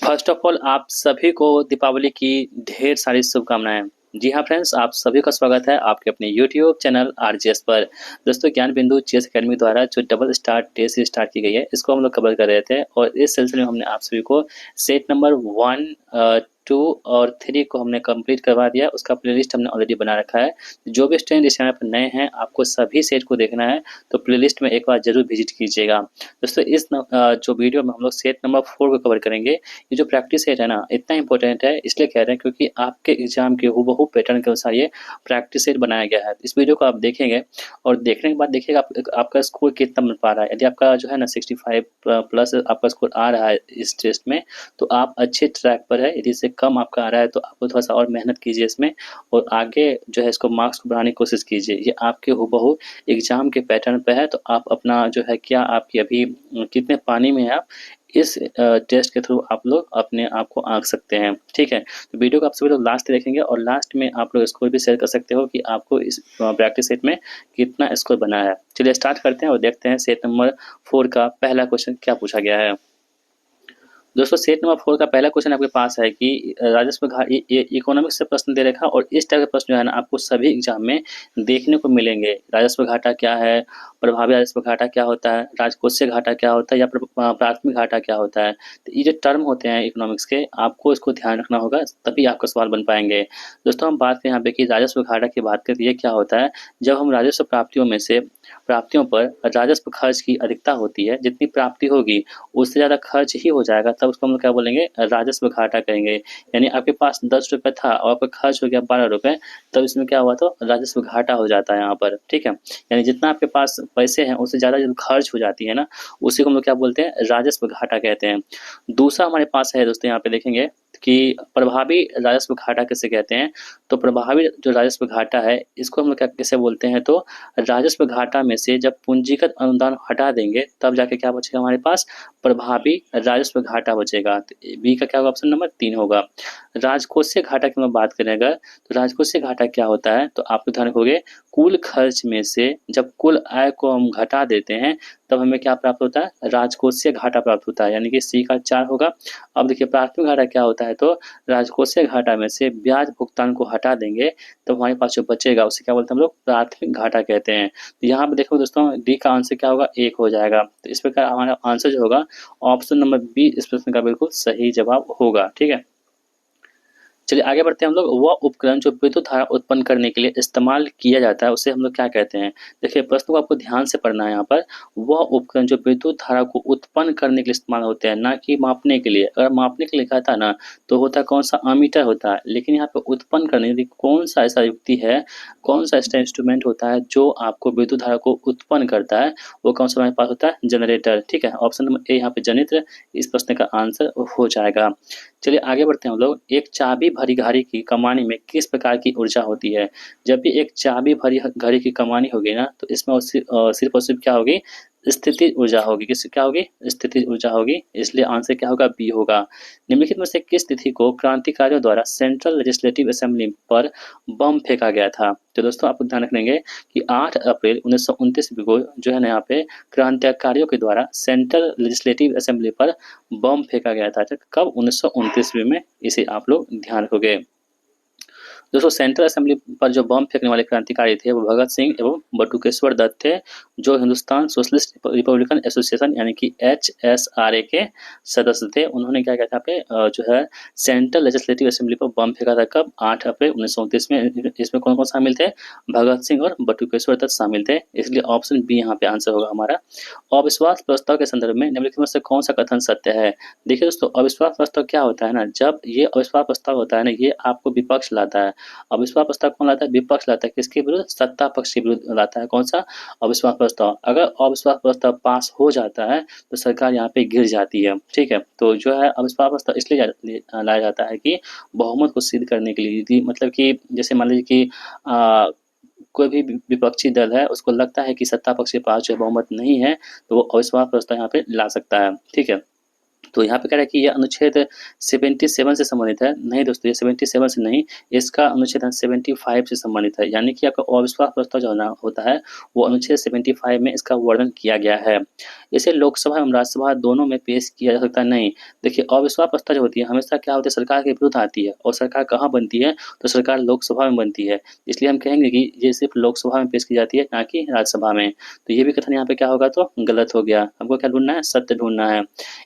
First of all आप सभी को दीपावली की ढेर सारी शुभकामनाएं। जी हाँ फ्रेंड्स, आप सभी का स्वागत है आपके अपने यूट्यूब चैनल आरजीएस पर। दोस्तों, ज्ञान बिंदु चेस अकेडमी द्वारा जो डबल स्टार टेस्ट स्टार्ट की गई है, इसको हम लोग कवर कर रहे थे और इस सिलसिले में हमने आप सभी को सेट नंबर 1, 2 और 3 को हमने कंप्लीट करवा दिया। उसका प्लेलिस्ट हमने ऑलरेडी बना रखा है। जो भी स्टूडेंट इस चैनल पर नए हैं, आपको सभी सेट को देखना है तो प्लेलिस्ट में एक बार जरूर विजिट कीजिएगा। दोस्तों, जो वीडियो में हम लोग सेट नंबर 4 को कवर करेंगे। ये जो प्रैक्टिस सेट है ना, इतना इंपॉर्टेंट है, इसलिए कह रहे हैं क्योंकि आपके एग्जाम के हूबहू पैटर्न के अनुसार ये प्रैक्टिस सेट बनाया गया है। इस वीडियो को आप देखेंगे और देखने के बाद देखिएगा आपका स्कोर कितना बन पा रहा है। यदि आपका जो है ना 65 प्लस आपका स्कोर आ रहा है इस टेस्ट में, तो आप अच्छे ट्रैक पर है। यदि इससे कम आपका आ रहा है तो आपको थोड़ा सा और मेहनत कीजिए इसमें, और आगे जो है इसको मार्क्स को बढ़ाने की कोशिश कीजिए। ये आपके हूबहू एग्जाम के पैटर्न पे है, तो आप अपना जो है क्या आपकी अभी कितने पानी में है आप, इस टेस्ट के थ्रू आप लोग अपने आप को आंक सकते हैं। ठीक है, तो वीडियो को आप सभी लोग लास्ट तक देखेंगे और लास्ट में आप लोग स्कोर भी शेयर कर सकते हो कि आपको इस प्रैक्टिस सेट में कितना स्कोर बना है। चलिए स्टार्ट करते हैं और देखते हैं सेट नंबर 4 का पहला क्वेश्चन क्या पूछा गया है। दोस्तों, सेट नंबर 4 का पहला क्वेश्चन आपके पास है कि राजस्व इकोनॉमिक्स से प्रश्न दे रखा, और इस टाइप के प्रश्न जो है ना आपको सभी एग्जाम में देखने को मिलेंगे। राजस्व घाटा क्या है, प्रभावी राजस्व घाटा क्या होता है, राजकोषीय घाटा क्या होता है, या प्राथमिक घाटा क्या होता है। तो ये जो टर्म होते हैं इकोनॉमिक्स के, आपको इसको ध्यान रखना होगा, तभी आपका सवाल बन पाएंगे। दोस्तों, हम बात करें यहाँ पे कि राजस्व घाटा की बात करें, ये क्या होता है। जब हम राजस्व प्राप्तियों पर राजस्व खर्च की अधिकता होती है, जितनी प्राप्ति होगी उससे ज़्यादा खर्च ही हो जाएगा, तब उसको हम लोग क्या बोलेंगे, राजस्व घाटा कहेंगे। यानी आपके पास 10 रुपये था और आपका खर्च हो गया 12 रुपये, तब इसमें क्या हुआ, तो राजस्व घाटा हो जाता है यहाँ पर। ठीक है, यानी जितना आपके पास पैसे हैं उससे ज़्यादा जो खर्च हो जाती है ना, उसी को हम लोग क्या बोलते हैं, राजस्व घाटा कहते हैं। दूसरा हमारे पास है दोस्तों, यहाँ पे देखेंगे कि प्रभावी राजस्व घाटा किसे कहते हैं। तो प्रभावी जो राजस्व घाटा है, इसको हम लोग क्या कैसे बोलते हैं, तो राजस्व घाटा में से जब पूंजीगत अनुदान हटा देंगे तब जाके क्या बचेगा हमारे पास, प्रभावी राजस्व घाटा बचेगा। तो बी का क्या होगा, ऑप्शन नंबर 3 होगा। राजकोषीय घाटा की हम बात करें अगर, तो राजकोषीय घाटा क्या होता है, तो आप ध्यान रखोगे, कुल खर्च में से जब कुल आय को हम घटा देते हैं तब हमें क्या प्राप्त होता है, राजकोषीय घाटा प्राप्त होता है, यानी कि सी का 4 होगा। अब देखिए प्राथमिक घाटा क्या होता है, तो राजकोषीय घाटा में से ब्याज भुगतान को हटा देंगे तो हमारे पास जो बचेगा उसे क्या बोलते हैं हम लोग, प्राथमिक घाटा कहते हैं। तो यहाँ पे देखो दोस्तों, डी का आंसर क्या होगा, 1 हो जाएगा। तो इस प्रकार हमारा आंसर जो होगा, ऑप्शन नंबर बी इस प्रश्न का बिल्कुल सही जवाब होगा। ठीक है, चलिए आगे बढ़ते हैं हम लोग। वह उपकरण जो विद्युत धारा उत्पन्न करने के लिए इस्तेमाल किया जाता है, उसे हम लोग क्या कहते हैं। देखिए प्रश्न को आपको ध्यान से पढ़ना है यहाँ पर। वह उपकरण जो विद्युत धारा को उत्पन्न करने के लिए इस्तेमाल होते हैं, ना कि मापने के लिए। अगर मापने के लिए लिखा था ना, तो होता कौन सा, अमीटर होता है। लेकिन यहाँ पे उत्पन्न करने के लिए कौन सा ऐसा युक्ति है, कौन सा ऐसा इंस्ट्रूमेंट होता है जो आपको विद्युत धारा को उत्पन्न करता है, वो कौन सा हमारे पास होता है, जनरेटर। ठीक है, ऑप्शन नंबर ए यहाँ पे जनित्र इस प्रश्न का आंसर हो जाएगा। चलिए आगे बढ़ते हैं हम लोग। एक चाबी भरी घड़ी की कमानी में किस प्रकार की ऊर्जा होती है। जब भी एक चाबी भरी घड़ी की कमानी होगी ना, तो इसमें सिर्फ और सिर्फ क्या होगी, स्थितिज ऊर्जा होगी। किस क्या होगी, स्थितिज ऊर्जा होगी। इसलिए आंसर क्या होगा, बी होगा। निम्नलिखित में से किस तिथि को क्रांतिकारियों द्वारा सेंट्रल लेजिस्लेटिव असेंबली पर बम फेंका गया था। तो दोस्तों आप ध्यान रखेंगे कि 8 अप्रैल 1929 को जो है ना, यहाँ पे क्रांतिकारियों के द्वारा सेंट्रल लेजिस्लेटिव असेंबली पर बम फेंका गया था। कब, 1929 में। इसे आप लोग ध्यान रखोगे। दोस्तों, सेंट्रल असेंबली पर जो बम फेंकने वाले क्रांतिकारी थे वो भगत सिंह एवं बटुकेश्वर दत्त थे, जो हिंदुस्तान सोशलिस्ट रिपब्लिकन एसोसिएशन यानी कि HSRA के सदस्य थे। उन्होंने क्या किया था पे जो है सेंट्रल लेजिस्लेटिव असेंबली पर बम फेंका था। कब, 8 अप्रैल 1929 में। इसमें कौन कौन शामिल थे, भगत सिंह और बटुकेश्वर दत्त शामिल थे। इसलिए ऑप्शन बी यहाँ पे आंसर होगा हमारा। अविश्वास प्रस्ताव के संदर्भ में निम्नलिखित में से कौन सा कथन सत्य है। देखिए दोस्तों, अविश्वास प्रस्ताव क्या होता है ना, जब ये अविश्वास प्रस्ताव होता है ना, ये आपको विपक्ष लाता है। अविश्वास प्रस्ताव कौन लाता है, विपक्ष लाता है। किसके विरुद्ध, सत्ता पक्ष के विरुद्ध लाता है। कौन सा, अविश्वास प्रस्ताव। अगर अविश्वास प्रस्ताव पास हो जाता है तो सरकार यहाँ पे गिर जाती है। ठीक है, तो जो है अविश्वास प्रस्ताव इसलिए लाया जाता है कि बहुमत को सिद्ध करने के लिए। यदि मतलब कि जैसे मान लीजिए कि कोई भी विपक्षी दल है, उसको लगता है कि सत्ता पक्ष के पास जो बहुमत नहीं है, तो वो अविश्वास प्रस्ताव यहाँ पे ला सकता है। ठीक है, तो यहाँ पे कह रहा है कि ये अनुच्छेद 77 से संबंधित है। नहीं दोस्तों, ये 77 से नहीं, इसका अनुच्छेद 75 से संबंधित है। यानी कि आपका अविश्वास प्रस्ताव जो ना होता है, वो अनुच्छेद 75 में इसका वर्णन किया गया है। इसे लोकसभा एवं राज्यसभा दोनों में पेश किया जा सकता है नहीं। देखिए, अविश्वास प्रस्ताव जो होती है हमेशा क्या होती है, सरकार के विरुद्ध आती है, और सरकार कहाँ बनती है, तो सरकार लोकसभा में बनती है। इसलिए हम कहेंगे कि ये सिर्फ लोकसभा में पेश की जाती है, ना कि राज्यसभा में। तो ये भी कथन यहाँ पे क्या होगा, तो गलत हो गया। हमको क्या ढूंढना है, सत्य ढूंढना है।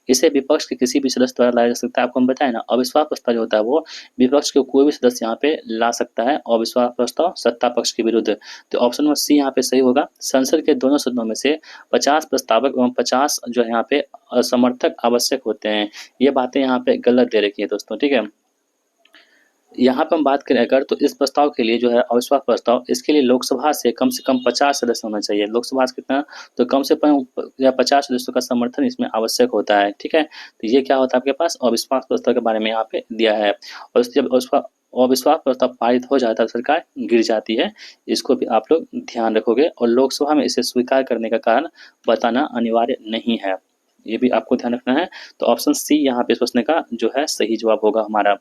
इसे विपक्ष के किसी भी सदस्य द्वारा लाया जा सकता है। आपको हम बताएं ना, अविश्वास प्रस्ताव जो होता है वो विपक्ष के कोई भी सदस्य यहाँ पे ला सकता है, अविश्वास प्रस्ताव सत्ता पक्ष के विरुद्ध। तो ऑप्शन नंबर सी यहाँ पे सही होगा। संसद के दोनों सदनों में से 50 प्रस्तावक एवं 50 जो है यहाँ पे समर्थक आवश्यक होते हैं। ये बातें यहाँ पे गलत दे रखी है दोस्तों, ठीक है। यहाँ पे हम बात करें अगर, तो इस प्रस्ताव के लिए जो है अविश्वास प्रस्ताव, इसके लिए लोकसभा से कम 50 सदस्य होना चाहिए। लोकसभा से कितना, तो कम से कम 50 सदस्यों का समर्थन इसमें आवश्यक होता है, ठीक है। तो ये क्या होता है आपके पास, अविश्वास प्रस्ताव के बारे में यहाँ पे दिया है। और जब अविश्वास प्रस्ताव पारित हो जाता है, सरकार गिर जाती है। इसको भी आप लोग ध्यान रखोगे, और लोकसभा में इसे स्वीकार करने का कारण बताना अनिवार्य नहीं है, ये भी आपको ध्यान रखना है। तो ऑप्शन सी यहाँ पे इस प्रश्न का जो है सही जवाब होगा हमारा।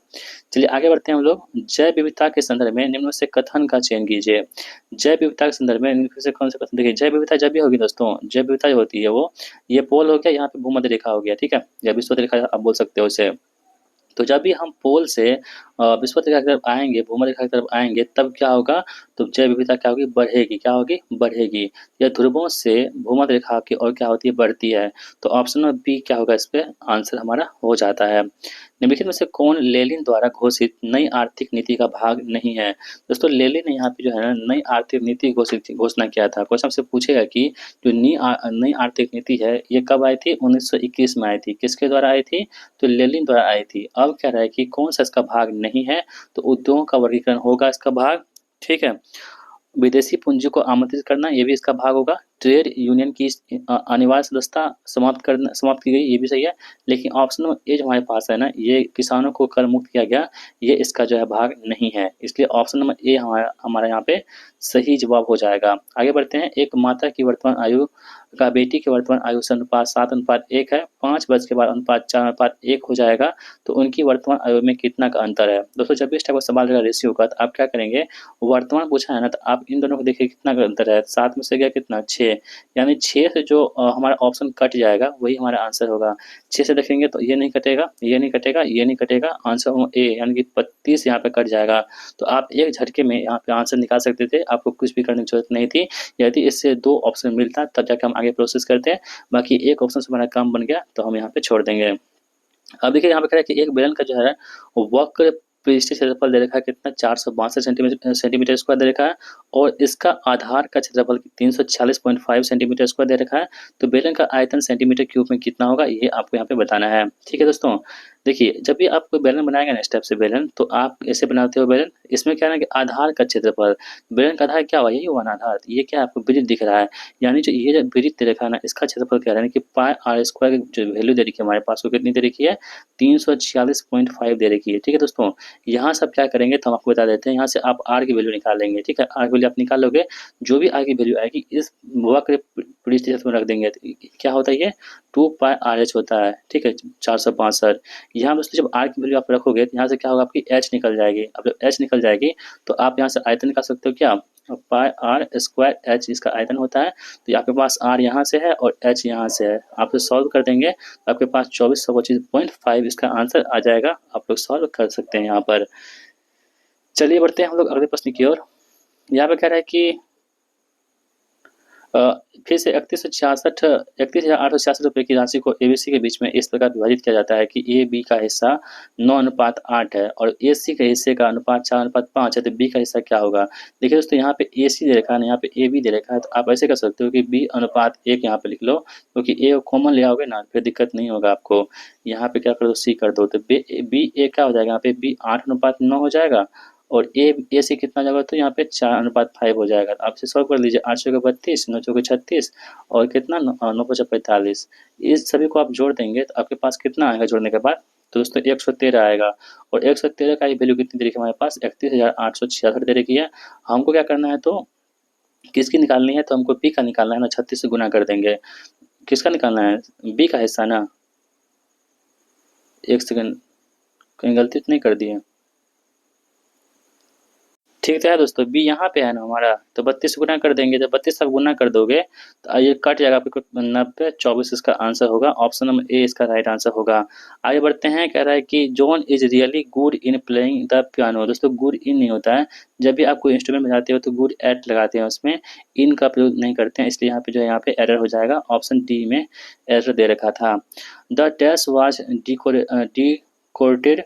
चलिए आगे बढ़ते हैं हम लोग। जैव विविधता के संदर्भ में निम्न में से कथन का चयन कीजिए। जैव विविधता के संदर्भ में निम्न में से कौन सा कथन, देखिए जैव विविधता जब भी होगी दोस्तों, जैव विविधता जो होती है वो, ये पोल हो गया, यहाँ पे भूमध्य रेखा हो गया, ठीक है, या विषुवत रेखा आप बोल सकते हो इसे। तो जब भी हम पोल से विषुवत रेखा की तरफ आएंगे, भूमध्य रेखा की तरफ आएंगे, तब क्या होगा, तो जैव विविधता क्या होगी, बढ़ेगी। क्या होगी, बढ़ेगी। या ध्रुवों से भूमध्य रेखा की ओर क्या होती है, बढ़ती है। तो ऑप्शन नंबर बी क्या होगा, इस पे आंसर हमारा हो जाता है। निम्नलिखित में से कौन लेनिन द्वारा घोषित नई आर्थिक नीति का भाग नहीं है। दोस्तों लेनिन ने यहाँ पे जो है ना नई आर्थिक नीति घोषणा किया था। क्वेश्चन से पूछेगा कि जो नई आर्थिक नीति है ये कब आई थी, 1921 में आई थी। किसके द्वारा आई थी, तो लेनिन द्वारा आई थी। अब कह रहा है कि कौन सा इसका भाग नहीं है, तो उद्योगों का वर्गीकरण होगा इसका भाग, ठीक है। विदेशी पूंजी को आमंत्रित करना, ये भी इसका भाग होगा। ट्रेड यूनियन की अनिवार्य सदस्यता समाप्त की गई, ये भी सही है। लेकिन ऑप्शन नंबर ए जो हमारे पास है ना, ये किसानों को कर मुक्त किया गया, ये इसका जो है भाग नहीं है। इसलिए ऑप्शन नंबर ए हमारा यहाँ पे सही जवाब हो जाएगा। आगे बढ़ते हैं। एक माता की वर्तमान आयु का बेटी के वर्तमान आयु से अनुपात 7:1 है। 5 वर्ष के बाद अनुपात 4:1 हो जाएगा। तो उनकी वर्तमान आयु में कितना का अंतर है। दोस्तों जब भी इस टाइप का सवाल रहेगा रेशियो का, तो आप क्या करेंगे, वर्तमान पूछा है ना, तो आप इन दोनों को देखिए कितना का अंतर है। 7 में से गया कितना, 6, यानी 6 से जो हमारा ऑप्शन कट जाएगा वही हमारा आंसर होगा। 6 से देखेंगे तो ये नहीं कटेगा, ये नहीं कटेगा, ये नहीं कटेगा, आंसर ए यानी कि 32 यहाँ पे कट जाएगा। तो आप एक झटके में यहाँ पे आंसर निकाल सकते थे, आपको कुछ भी करने की जरूरत नहीं थी। यदि इससे 2 ऑप्शन मिलता तब जाके हम आगे प्रोसेस करते हैं। बाकी एक ऑप्शन से हमारा काम बन गया तो हम यहाँ पे छोड़ देंगे। अब देखिए यहाँ पे कह रहा है कि एक बेलन का जो है वक्र पृष्ठीय क्षेत्रफल दे रखा है कितना, 462 सेंटीमीटर स्क्वायर दे रखा है, और इसका आधार का क्षेत्रफल 346.5 सेंटीमीटर स्क्वायर दे रखा है। तो बेलन का आयतन सेंटीमीटर क्यूब में कितना होगा, ये आपको यहाँ पे बताना है, ठीक है दोस्तों। देखिए जब भी आप कोई बेलन बनाएंगे ना, स्टेप से बेलन, तो आप ऐसे बनाते हो बेलन। इसमें क्या है ना कि आधार का क्षेत्रफल, बेलन का आधार क्या हुआ, यही हुआ ना आधार। ये क्या आपको वृत्त दिख रहा है, यानी जो ये वृत्त दे रखा है ना, इसका क्षेत्रफल क्या है कि पाई आर स्क्वायर की जो वैल्यू दे रखी है हमारे पास, वो कितनी दे रखी है, 346.5 दे रखी है, ठीक है दोस्तों। यहाँ से आप क्या करेंगे तो हम आपको बता देते हैं। यहाँ से आप आर की वैल्यू निकाल लेंगे, ठीक है। आर की वैल्यू आप निकाल लोगे, जो भी आर की वैल्यू आएगी इस वक्र पृष्ठीय क्षेत्रफल में रख देंगे। तो क्या होता है ये 2πRh होता है, ठीक है, 462। यहाँ दोस्तों जब आर की वैल्यू आप रखोगे तो यहाँ से क्या होगा, आपकी एच निकल जाएगी। अब जब एच निकल जाएगी तो आप यहाँ से आयतन निकाल सकते हो, क्या, पाई आर स्क्वायर एच इसका आयतन होता है। तो आपके पास आर यहाँ से है और एच यहाँ से है, आप सॉल्व कर देंगे तो आपके पास 2425.5 इसका आंसर आ जाएगा। आप लोग सॉल्व कर सकते हैं यहाँ पर। चलिए बढ़ते हैं हम लोग अगले प्रश्न की ओर। यहाँ पे कह रहा है कि फिर से 31,866 रुपये की राशि को एबीसी के बीच में इस प्रकार विभाजित किया जाता है कि ए बी का हिस्सा 9:8 है और ए सी के हिस्से का अनुपात 4:5 है। तो बी का हिस्सा क्या होगा। देखिए दोस्तों यहाँ पे ए सी दे रखा है ना, यहाँ पे ए बी दे रखा है। तो आप ऐसे कर सकते हो कि b/1 यहाँ पे लिख लो, क्योंकि ए कॉमन ले आओगे ना फिर दिक्कत नहीं होगा आपको। यहाँ पे क्या कर दो, सी कर दो। तो बी ए क्या हो जाएगा, यहाँ पे बी 8:9 हो जाएगा, और ए सी कितना जाएगा, तो यहाँ पे 4:5 हो जाएगा। तो आप इसे सॉल्व कर लीजिए। 8 चौके 32, 9 चौके 36, और कितना 9 5 45। इस सभी को आप जोड़ देंगे तो आपके पास कितना आएगा जोड़ने के बाद, तो दोस्तों 113 आएगा। और 113 का ही वैल्यू कितनी दे रखी है हमारे पास, 31,866 दे रखी है। हमको क्या करना है, तो किसकी निकालनी है, तो हमको बी का निकालना है ना, 36 से गुना कर देंगे। किसका निकालना है, बी का हिस्सा ना, 1 सेकंड, कहीं गलती तो नहीं कर दी है? ठीक तो है दोस्तों, बी यहाँ पे है ना हमारा, तो 32 गुना कर देंगे। जब 32 का गुना कर दोगे तो ये कट जाएगा आपको 90, 24 इसका आंसर होगा। ऑप्शन नंबर ए इसका राइट आंसर होगा। आगे बढ़ते हैं, कह रहा है कि John is really good in playing the piano. दोस्तों गुड इन नहीं होता है, जब भी आप कोई इंस्ट्रूमेंट बजाते हो तो गुड एट लगाते हैं, उसमें इन का प्रयोग नहीं करते हैं, इसलिए यहाँ पे जो है यहाँ पे एरर हो जाएगा। ऑप्शन डी में एरर दे रखा था। The test was decorated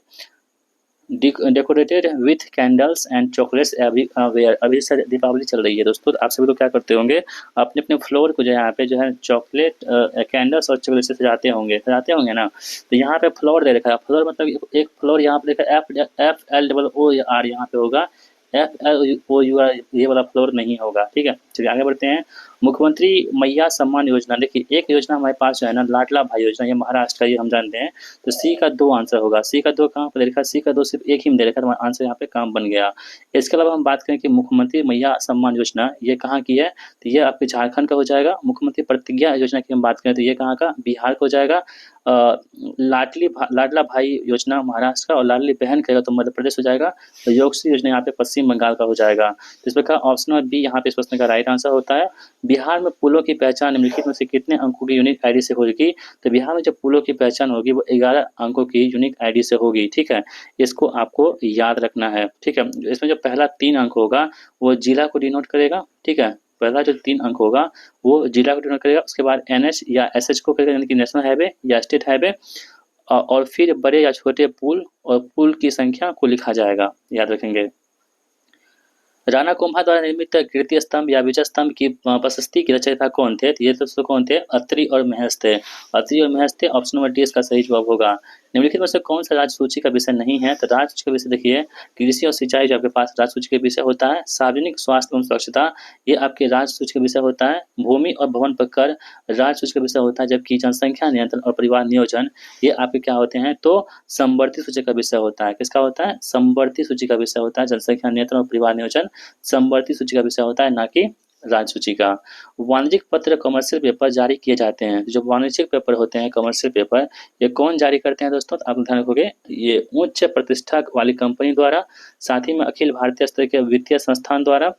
decorated with candles and chocolates everywhere. अभी सर दीपावली चल रही है दोस्तों, तो आप सभी लोग क्या करते होंगे, अपने अपने फ्लोर को जो है यहाँ पे जो है चॉकलेट कैंडल्स और चॉकलेट से सजाते होंगे ना। तो यहाँ पे फ्लोर दे रखा है, फ्लोर मतलब एक फ्लोर यहाँ पे देखा FLOOR यहाँ पे होगा, FLOUR ये वाला फ्लोर नहीं होगा। ठीक है, चलिए आगे बढ़ते हैं। मुख्यमंत्री मैया सम्मान योजना, देखिए एक योजना हमारे पास जो है ना लाडला भाई योजना, ये महाराष्ट्र का, ये हम जानते हैं। तो सी का 2 आंसर होगा। सी का 2 कहाँ पे दे रखा है? सी का 2 सिर्फ एक ही में दे रखा है, तो आंसर यहाँ पे काम बन गया। इसके अलावा हम बात करें कि मुख्यमंत्री मैया सम्मान योजना ये कहाँ की है, तो ये आपके झारखंड का हो जाएगा। मुख्यमंत्री प्रतिज्ञा योजना की हम बात करें तो ये कहाँ का, बिहार का हो जाएगा। लाडला भाई योजना महाराष्ट्र का, और लाडली बहन कहेगा तो मध्य प्रदेश हो जाएगा। तो योगश्री योजना यहाँ पे पश्चिम बंगाल का हो जाएगा। तो इस प्रकार ऑप्शन नंबर बी यहाँ पे इस प्रश्न का राइट आंसर होता है। बिहार में पुलों की पहचान निम्नलिखित में से कितने अंकों की यूनिक आईडी से होगी? तो बिहार में जो पुलों की पहचान होगी वो 11 अंकों की यूनिक आईडी से होगी। ठीक है, इसको आपको याद रखना है। ठीक है, इसमें जो पहला 3 अंक होगा वो जिला को डिनोट करेगा। ठीक है, पहला जो 3 अंक होगा वो जिला को डिनोट करेगा, उसके बाद NH या SH को करेगा, यानी कि नेशनल हाईवे या स्टेट हाईवे, और फिर बड़े या छोटे पुल और पुल की संख्या को लिखा जाएगा, याद रखेंगे। राणा कुंभा द्वारा निर्मित कीर्ति स्तंभ या विजय स्तंभ की प्रशस्ति के रचयिता कौन थे? तो ये दोस्तों कौन थे? अत्रि और महेश थे। अत्रि और महेश थे। ऑप्शन नंबर डी इसका सही जवाब होगा। निम्नलिखित में से कौन सा राज्य सूची का विषय नहीं है? तो राज्य सूची का विषय देखिए, कृषि और सिंचाई जो आपके पास राज्य सूची का विषय होता है। सार्वजनिक स्वास्थ्य एवं स्वच्छता ये आपके राज्य सूची का विषय होता है। भूमि और भवन पर कर राज्य सूची का विषय होता है, जबकि जनसंख्या नियंत्रण और परिवार नियोजन ये आपके क्या होते हैं? तो समवर्ती सूची का विषय होता है। किसका होता है? समवर्ती सूची का विषय होता है। जनसंख्या नियंत्रण और परिवार नियोजन समवर्ती सूची का विषय होता है, ना कि राज्य सूची का। वाणिज्यिक पत्र कमर्शियल पेपर जारी किए जाते हैं। जो वाणिज्यिक पेपर होते हैं, कमर्शियल पेपर, ये कौन जारी करते हैं दोस्तों? तो आप ध्यान रखोगे, ये उच्च प्रतिष्ठा वाली कंपनी द्वारा, साथ ही में अखिल भारतीय स्तर के वित्तीय संस्थान द्वारा,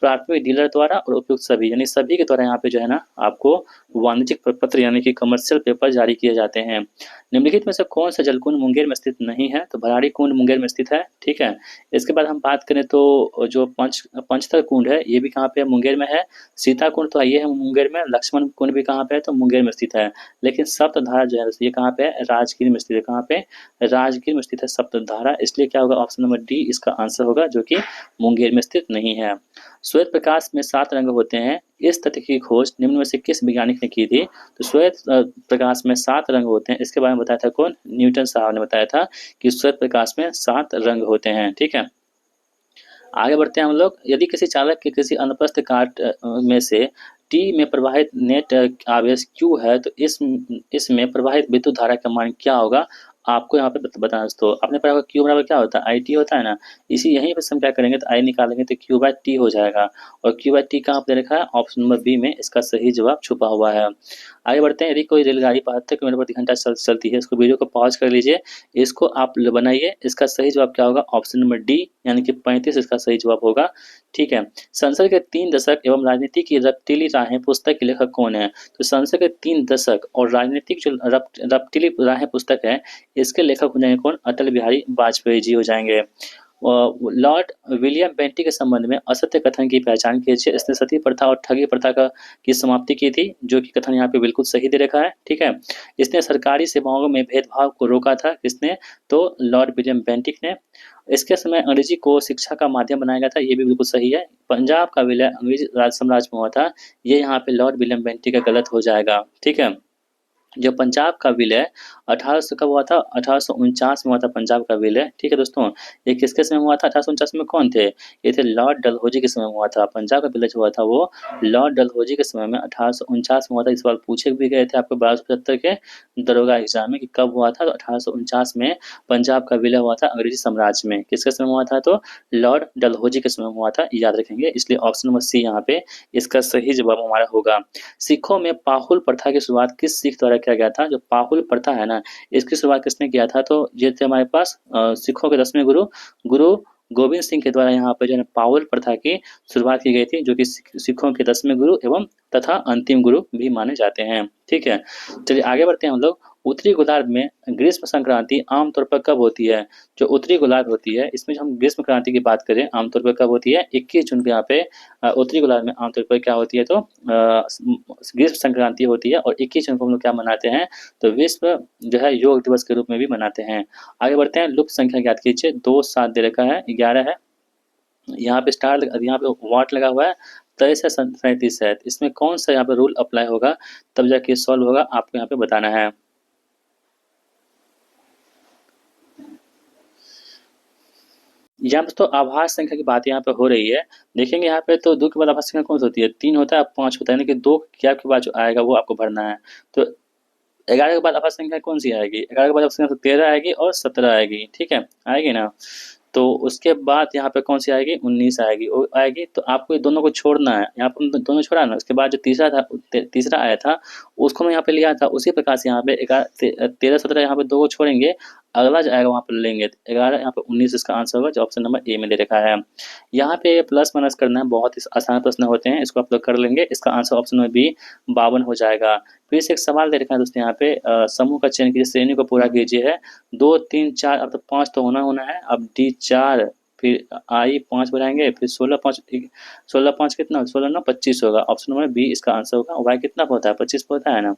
प्राथमिक डीलर द्वारा और उपयुक्त सभी, यानी सभी के द्वारा यहाँ पे जो है ना आपको वाणिज्यिक पत्र यानी कि कमर्शियल पेपर जारी किए जाते हैं। निम्नलिखित में से कौन सा जलकुंड मुंगेर में स्थित नहीं है? तो भराड़ी कुंड मुंगेर में स्थित है। ठीक है, इसके बाद हम बात करें तो जो पंचतर कुंड है ये भी कहाँ पे है? मुंगेर में है। सीता कुंड तो ये है मुंगेर में। लक्ष्मण कुंड भी कहाँ पे है? तो मुंगेर में स्थित है। लेकिन सप्तधारा जो है ये कहाँ पे है? राजगीर में स्थित है। कहाँ पे? राजगीर में स्थित है सप्तधारा, इसलिए क्या होगा? ऑप्शन नंबर डी इसका आंसर होगा, जो कि मुंगेर में स्थित नहीं है। श्वेत प्रकाश में 7 रंग होते हैं, इस तथ्य की खोज निम्न में से किस वैज्ञानिक ने की थी? तो श्वेत प्रकाश में 7 रंग होते हैं, इसके बारे में बताया था कौन? न्यूटन साहब ने बताया था कि श्वेत प्रकाश में 7 रंग होते हैं। ठीक है, आगे बढ़ते हैं हम लोग। यदि किसी चालक के किसी अनुप्रस्थ काट में से टी में प्रवाहित नेट आवेश Q है, तो इसमें प्रवाहित विद्युत धारा का मान क्या होगा? आपको यहाँ पे बताना दोस्तों। आपने पढ़ा होगा Q बराबर क्या होता है? IT होता है ना। इसी यहीं पे हम क्या करेंगे, तो I निकालेंगे तो Q/T हो जाएगा। और Q/T कहाँ पे रखा है? ऑप्शन नंबर बी में इसका सही जवाब छुपा हुआ है। आगे बढ़ते हैं। यदि कोई रेलगाड़ी 72 किलोमीटर प्रति घंटा चलती है, इसको वीडियो को पॉज कर लीजिए, इसको आप बनाइए। इसका सही जवाब क्या होगा? ऑप्शन नंबर डी यानी कि 35 इसका सही जवाब होगा। ठीक है, संसद के 3 दशक एवं राजनीति की रफ्तीली राहें पुस्तक के लेखक कौन है? तो संसद के 3 दशक और राजनीतिक जो रफ्तीली राहें पुस्तक है, इसके लेखक हो जाएंगे कौन? अटल बिहारी वाजपेयी जी हो जाएंगे। लॉर्ड विलियम बेंटिक के संबंध में असत्य कथन की पहचान कीजिए। इसने सती प्रथा और ठगी प्रथा की समाप्ति की थी, जो कि कथन यहाँ पे बिल्कुल सही दे रखा है। ठीक है, इसने सरकारी सेवाओं में भेदभाव को रोका था। किसने? तो लॉर्ड विलियम बेंटिक ने। इसके समय अंग्रेजी को शिक्षा का माध्यम बनाया गया था, ये भी बिल्कुल सही है। पंजाब का विलय अंग्रेज राज साम्राज्य में हुआ था, ये यहाँ पे लॉर्ड विलियम बेंटिक का गलत हो जाएगा। ठीक है, जो पंजाब का विलय 1800 कब हुआ था? 1849 में हुआ था पंजाब का विलय। ठीक है दोस्तों, ये किसके समय में हुआ था? 1849 में कौन थे? ये थे लॉर्ड डलहौजी के समय में हुआ था। पंजाब का विलय जो हुआ था वो लॉर्ड डलहौजी के समय में 1849 में हुआ था। इस बार पूछे भी गए थे आपको 1275 के दरोगा एग्जाम में कि कब हुआ था। तो 1849 में पंजाब का विलय हुआ था अंग्रेजी साम्राज्य में। किसके समय में हुआ था? तो लॉर्ड डलहौजी के समय में हुआ था, याद रखेंगे। इसलिए ऑप्शन नंबर सी यहाँ पे इसका सही जवाब हमारा होगा। सिखों में पाहुल प्रथा की शुरुआत किस सिख द्वारा किया गया था। जो पाहुल प्रथा है ना, इसकी शुरुआत किसने किया था? तो ये थे हमारे पास सिखों के 10वें गुरु, गुरु गोविंद सिंह के द्वारा यहाँ पे जो है पाहुल प्रथा की शुरुआत की गई थी, जो कि सिखों के 10वें गुरु एवं तथा अंतिम गुरु भी माने जाते हैं। ठीक है, चलिए आगे बढ़ते हैं हम लोग। उत्तरी गोलार्ध में ग्रीष्म संक्रांति आमतौर पर कब होती है? जो उत्तरी गोलार्ध होती है, इसमें जो हम ग्रीष्म क्रांति की बात करें, आमतौर पर कब होती है? 21 जून को यहाँ पे उत्तरी गोलार्ध में आमतौर पर क्या होती है? तो ग्रीष्म संक्रांति होती है, और 21 जून को हम लोग क्या मनाते हैं? तो विश्व जो है योग दिवस के रूप में भी मनाते हैं। आगे बढ़ते हैं। लुप्त संख्या ज्ञात कीजिए। 2 7 दे रखा है, 11 है। यहाँ पे स्टार, यहाँ पे वाट लगा हुआ है, 23 है, 37 है। इसमें कौन सा यहाँ पे रूल अप्लाई होगा, तब जाके सॉल्व होगा, आपको यहाँ पे बताना है। यहाँ पे तो आभास संख्या की बात यहाँ पे हो रही है। देखेंगे यहाँ पे तो 2 के बाद आभास संख्या कौन सी होती है? 3 होता है, 5 होता है, यानी कि 2 क्या के बाद जो आएगा वो आपको भरना है। तो 11 के बाद आभास संख्या कौन सी आएगी? 11 के बाद आभास संख्या 13 आएगी और 17 आएगी। ठीक है, आएगी ना? तो उसके बाद यहाँ पे कौन सी आएगी? 19 आएगी, वो आएगी। तो आपको ये दोनों को छोड़ना है। यहाँ पर दोनों छोड़ा ना, उसके बाद जो तीसरा था, तीसरा आया था, उसको मैं यहाँ पे लिया था। उसी प्रकार से यहाँ पे 13 17 यहाँ पे 2 को छोड़ेंगे, अगला जो आएगा वहाँ पे लेंगे। 11 यहाँ पे 19 इसका आंसर होगा, जो ऑप्शन नंबर ए में दे रखा है। यहाँ पे प्लस माइनस करना है, बहुत ही आसान प्रश्न होते हैं, इसको आप लोग कर लेंगे। इसका आंसर ऑप्शन में बी 52 हो जाएगा। फिर से एक सवाल दे रखा है दोस्तों यहाँ पे, समूह का चयन कीजिए, श्रेणी को पूरा कीजिए है। 2 3 4, अब तो 5 तो होना है। अब डी 4, फिर आई 5 बढ़ाएंगे, फिर 16 5 16 5 कितना? 16 9 25 होगा। ऑप्शन नंबर बी इसका आंसर होगा। वाई कितना होता है? 25 होता है ना।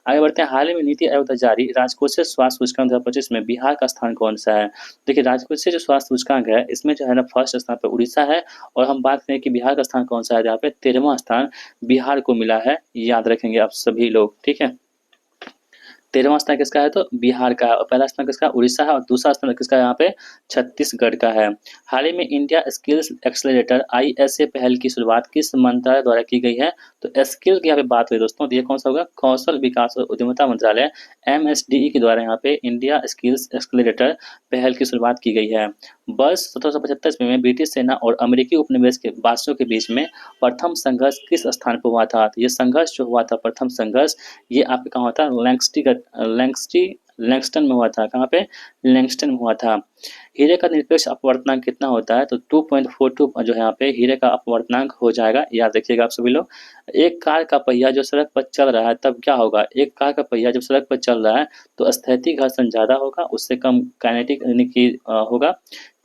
आगे बढ़ते हैं। हाल ही में नीति आयोग द्वारा जारी राजकोषीय स्वास्थ्य सूचकांक 2025 में बिहार का स्थान कौन सा है? देखिए, राजकोषीय जो स्वास्थ्य सूचकांक है, इसमें जो है ना फर्स्ट स्थान पर उड़ीसा है, और हम बात करें कि बिहार का स्थान कौन सा है, जहाँ पे 13वां स्थान बिहार को मिला है। याद रखेंगे आप सभी लोग। ठीक है, 13वां स्थान किसका है? तो बिहार का है, और पहला स्थान किसका? उड़ीसा है, और दूसरा स्थान किसका है? यहाँ पे छत्तीसगढ़ का है। हाल ही में इंडिया स्किल्स एक्सेलरेटर ISA पहल की शुरुआत किस मंत्रालय द्वारा की गई है? तो स्किल की यहाँ पे बात हुई दोस्तों, तो ये कौन सा होगा? कौशल विकास और उद्यमिता मंत्रालय MSDE के द्वारा यहाँ पे इंडिया स्किल्स एक्सेलरेटर पहल की शुरुआत की गई है। वर्ष 1775 ईस्वी में ब्रिटिश सेना और अमेरिकी उपनिवेश के वासियों के बीच में प्रथम संघर्ष किस स्थान पर हुआ था? तो ये संघर्ष जो हुआ था, प्रथम संघर्ष, ये आपके कहाँ हुआ था? लैंगस्टन में हुआ था। कहाँ पे? लैंगस्टन में हुआ था। हीरे का निरपेक्ष अपवर्तनांक कितना होता है? तो 2.42 जो है यहाँ पे हीरे का अपवर्तनांक हो जाएगा। याद रखिएगा आप सभी लोग। एक कार का पहिया जो सड़क पर चल रहा है, तब क्या होगा? एक कार का पहिया जब सड़क पर चल रहा है, तो स्थैतिक घर्षण ज्यादा होगा, उससे कम काइनेटिक यानी कि होगा।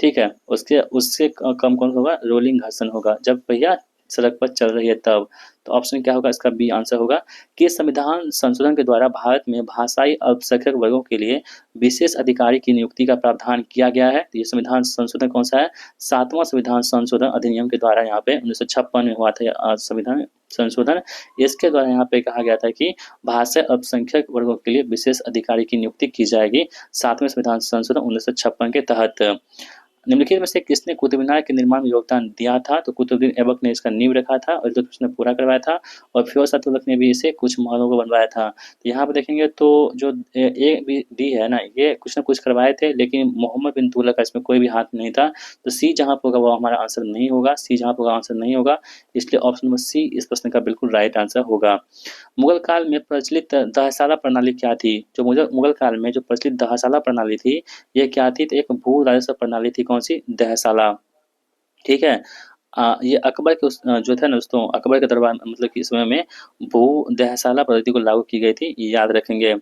ठीक है, उसके उससे कम कौन होगा? रोलिंग घर्षण होगा, जब पहिया सड़क पर चल रही है तब। तो ऑप्शन क्या होगा? इसका बी आंसर होगा कि संविधान संशोधन के द्वारा भारत में भाषाई अल्पसंख्यक वर्गों के लिए विशेष अधिकारी की नियुक्ति का प्रावधान किया गया है। तो ये संविधान संशोधन कौन सा है? 7वां संविधान संशोधन अधिनियम के द्वारा यहाँ पे 1956 में हुआ था संविधान संशोधन। इसके द्वारा यहाँ पे कहा गया था कि भाषाई अल्पसंख्यक वर्गों के लिए विशेष अधिकारी की नियुक्ति की जाएगी, 7वें संविधान संशोधन 1956 के तहत। निम्नलिखित में से किसने कुतुब मीनार के निर्माण में योगदान दिया था? तो कुतुबुद्दीन ऐबक ने इसका नींव रखा था, और जो उसने पूरा करवाया था, और फिरोज शाह तुगलक ने भी इसे कुछ महलों को बनवाया था। तो यहाँ पे देखेंगे तो जो ए बी डी है ना, ये कुछ ना कुछ करवाए थे, लेकिन मोहम्मद बिन तुगलक का इसमें कोई भी हाथ नहीं था। तो सी जहाँ पे होगा वो हमारा आंसर नहीं होगा, सी जहाँ पे होगा आंसर नहीं होगा, इसलिए ऑप्शन नंबर सी इस प्रश्न का बिल्कुल राइट आंसर होगा। मुगल काल में प्रचलित दहसाला प्रणाली क्या थी? जो मुगल काल में जो प्रचलित दहसाला प्रणाली थी, ये क्या थी? तो एक भू राजस्व प्रणाली थी। कौन सी? दहसाला। ठीक है, ये अकबर के जो था ना दोस्तों, अकबर के दरबार मतलब कि समय में भू दहसाला पद्धति को लागू की गई थी। ये याद रखेंगे।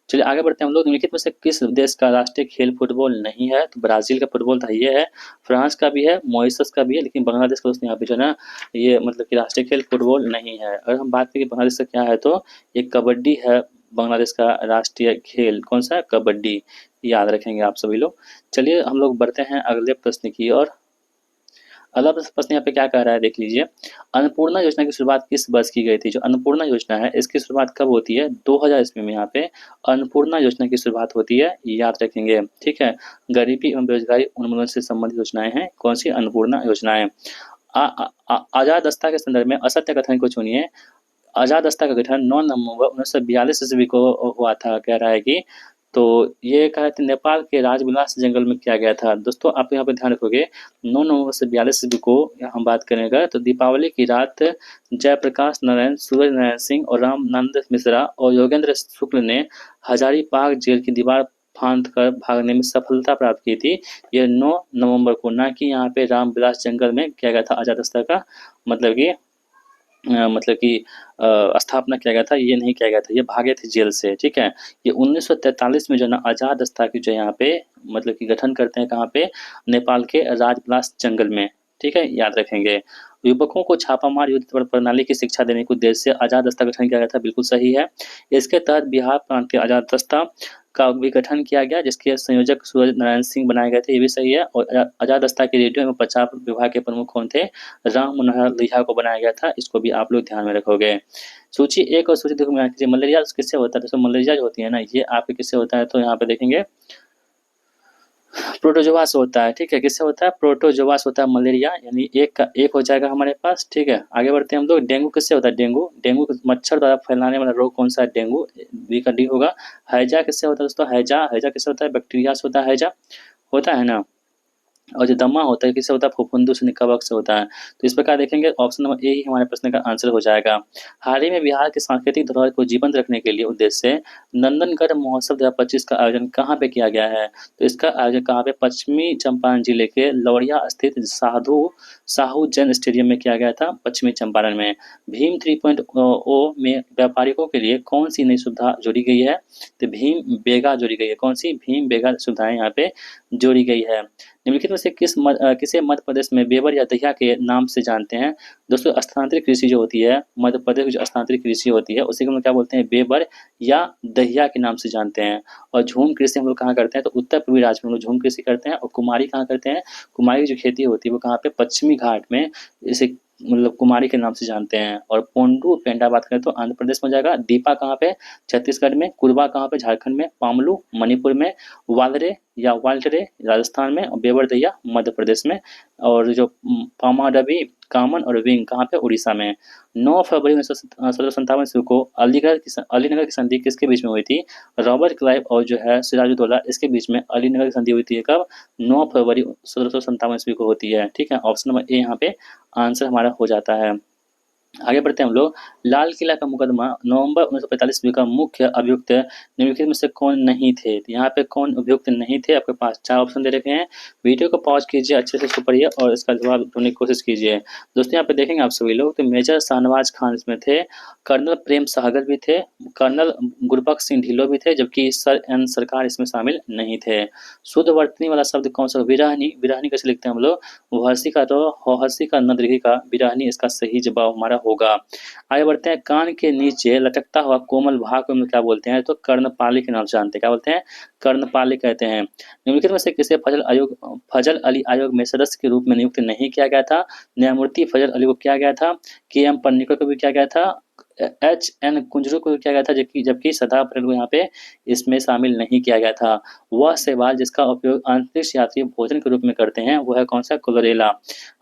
चलिए आगे बढ़ते हैं हम लोग। निम्नलिखित में से किस देश का राष्ट्रीय खेल फुटबॉल नहीं है? तो ब्राजील का फुटबॉल था, ये है। फ्रांस का भी है, मॉरिशस का भी है, लेकिन बांग्लादेश का दोस्तों यहाँ पे जो है ना, ये मतलब कि राष्ट्रीय खेल फुटबॉल नहीं है। अगर हम बात करें बांग्लादेश का क्या है, तो ये कबड्डी है। बांग्लादेश का राष्ट्रीय खेल कौन सा है? कबड्डी। याद रखेंगे आप सभी लोग। चलिए हम लोग बढ़ते हैं अगले प्रश्न की ओर। अगला प्रश्न यहाँ पे क्या कह रहा है, देख लीजिए। अन्नपूर्णा योजना की शुरुआत किस वर्ष की गई थी? जो अन्नपूर्णा योजना है, इसकी शुरुआत कब होती है? 2000 ईस्वी में यहाँ पे अन्नपूर्णा योजना की शुरुआत होती है। याद रखेंगे। ठीक है, गरीबी एवं बेरोजगारी उन्मूलन से संबंधित योजनाएं हैं। कौन सी? अन्नपूर्णा योजनाएं। आजाद दस्ता के संदर्भ में असत्य कथन को चुनिए। आजाद दस्ता का गठन 9 नवंबर 1942 ईस्वी को हुआ था। कह रहा है कि तो ये कहा था नेपाल के राजविलास जंगल में किया गया था। दोस्तों आप यहाँ पे ध्यान रखोगे 9 नवंबर से 42 ईस्वी को हम बात करेंगे तो दीपावली की रात जयप्रकाश नारायण, सूरज नारायण सिंह और रामनंद मिश्रा और योगेंद्र शुक्ल ने हजारीबाग जेल की दीवार फांद कर भागने में सफलता प्राप्त की थी। ये 9 नवंबर को, ना कि यहाँ पे रामविलास जंगल में किया गया था अजातशत्रु का मतलब कि स्थापना किया गया था, ये नहीं किया गया था, ये भागे थे जेल से, ठीक है। ये 1943 में जो ना आजाद दस्ता की जो यहाँ पे मतलब कि गठन करते हैं कहाँ पे, नेपाल के राजविलास जंगल में, ठीक है, याद रखेंगे। युवकों को छापामार युद्ध प्रणाली की शिक्षा देने के उद्देश्य से आजाद दस्ता गठन किया गया था, बिल्कुल सही है। इसके तहत बिहार प्रांत के आजाद दस्ता का भी गठन किया गया, जिसके संयोजक सूरज नारायण सिंह बनाए गए थे, ये भी सही है। और आजाद दस्ता के रेडियो एवं प्रचार विभाग के प्रमुख कौन थे, राम मनोहर लोहिया को बनाया गया था, इसको भी आप लोग ध्यान में रखोगे। सूची 1 और सूची 2 में कीजिए। मलेरिया किससे होता है, तो मलेरिया जो होती है ना, ये आपके किससे होता है, तो यहाँ पे देखेंगे प्रोटोजोआ से होता है, ठीक है। किससे होता है, प्रोटोजोआ से होता है मलेरिया, यानी एक का एक हो जाएगा हमारे पास, ठीक है। आगे बढ़ते हैं हम लोग। डेंगू किससे होता है, डेंगू डेंगू मच्छर द्वारा फैलाने वाला रोग कौन सा है, डेंगू, बी का डी होगा। हैजा किससे होता है दोस्तों, हैजा हैजा किससे होता है, बैक्टीरिया से होता है हैजा, होता है ना। और जो दमा होता है किससे होता है, फफूंदी से, कवक से होता है। तो इस प्रकार देखेंगे ऑप्शन नंबर ए ही हमारे प्रश्न का आंसर हो जाएगा। हाल ही में बिहार के सांस्कृतिक धरोहर को जीवंत रखने के लिए उद्देश्य से नंदनगढ़ महोत्सव 2025 का आयोजन कहाँ पे किया गया है, तो इसका आयोजन कहाँ पे, पश्चिमी चंपारण जिले के लौरिया स्थित साहू जैन स्टेडियम में किया गया था, पश्चिमी चंपारण में। भीम 3.0 में व्यापारिकों के लिए कौन सी नई सुविधा जोड़ी गई है, तो भीम बेगा जोड़ी गई है। कौन सी, भीम बेगा सुविधाएं यहाँ पे जोड़ी गई है। निम्नलिखित में से किसे मध्य प्रदेश में बेबर या दहिया के नाम से जानते हैं, दोस्तों स्थानांतरित कृषि जो होती है मध्य प्रदेश की, जो स्थानांतरित कृषि होती है उसी को हम क्या बोलते हैं, बेबर या दहिया के नाम से जानते हैं। और झूम कृषि हम लोग कहाँ करते हैं, तो उत्तर पूर्वी राज्य में हम लोग झूम कृषि करते हैं। और कुमारी कहाँ करते हैं, कुमारी की जो खेती होती है वो कहाँ पे, पश्चिमी घाट में, इसे मतलब कुमारी के नाम से जानते हैं। और पोंडू पेंडा बात करें तो आंध्र प्रदेश में जाएगा। दीपा कहाँ पे, छत्तीसगढ़ में। कुरबा कहाँ पे, झारखंड में। पामलू मणिपुर में। वालरे या वाल्टरे राजस्थान में। और बेवर दैया मध्य प्रदेश में। और जो पामाडबी, कामन और विंग कहाँ पे, उड़ीसा में। 9 फरवरी 1757 ईस्वी को अलीनगर की संधि किसके बीच में हुई थी, रॉबर्ट क्लाइव और जो है सिराजुद्दौला, इसके बीच में अलीनगर की संधि हुई थी। कब, 9 फरवरी 1757 ईस्वी को होती है, ठीक है। ऑप्शन नंबर ए यहाँ पे आंसर हमारा हो जाता है। आगे बढ़ते हैं हम लोग। लाल किला का मुकदमा नवंबर 1945 ईस्वी का मुख्य अभियुक्त निम्नलिखित में से कौन नहीं थे, तो यहाँ पे कौन अभियुक्त नहीं थे, आपके पास 4 ऑप्शन दे रखे हैं। वीडियो को पॉज कीजिए, अच्छे से इसको पढ़िए और इसका जवाब ढूंढने की कोशिश कीजिए। दोस्तों यहाँ पे देखेंगे आप सभी लोग, तो मेजर शाहनवाज खान इसमें थे, कर्नल प्रेम सागर भी थे, कर्नल गुरबख्श सिंह ढिल्लो भी थे, जबकि सर एन सरकार इसमें शामिल नहीं थे। शुद्ध वर्तनी वाला शब्द कौन सा, विरहनी, विरहनी कैसे लिखते हैं हम लोग, हर्षी का तो हर्षी का न दीर्घी का, विरहनी इसका सही जवाब हमारा होगा। आगे बढ़ते हैं। कान के नीचे लटकता हुआ कोमल भाग को हम क्या बोलते हैं, तो कर्णपाली के नाम से जानते हैं, क्या बोलते हैं, कर्णपाली कहते हैं। निम्नलिखित में से किसे फजल अली आयोग में सदस्य के रूप में नियुक्त नहीं किया गया था, न्यायमूर्ति फजल अली को किया गया था, के एम पन्नीकर को भी किया गया था, एच एन कुंजरू को किया गया था, जबकि सदा पटेल को यहाँ पे इसमें शामिल नहीं किया गया था। वह शैवाल जिसका उपयोग अंतरिक्ष यात्री भोजन के रूप में करते हैं वो है कौन सा, क्लोरेला।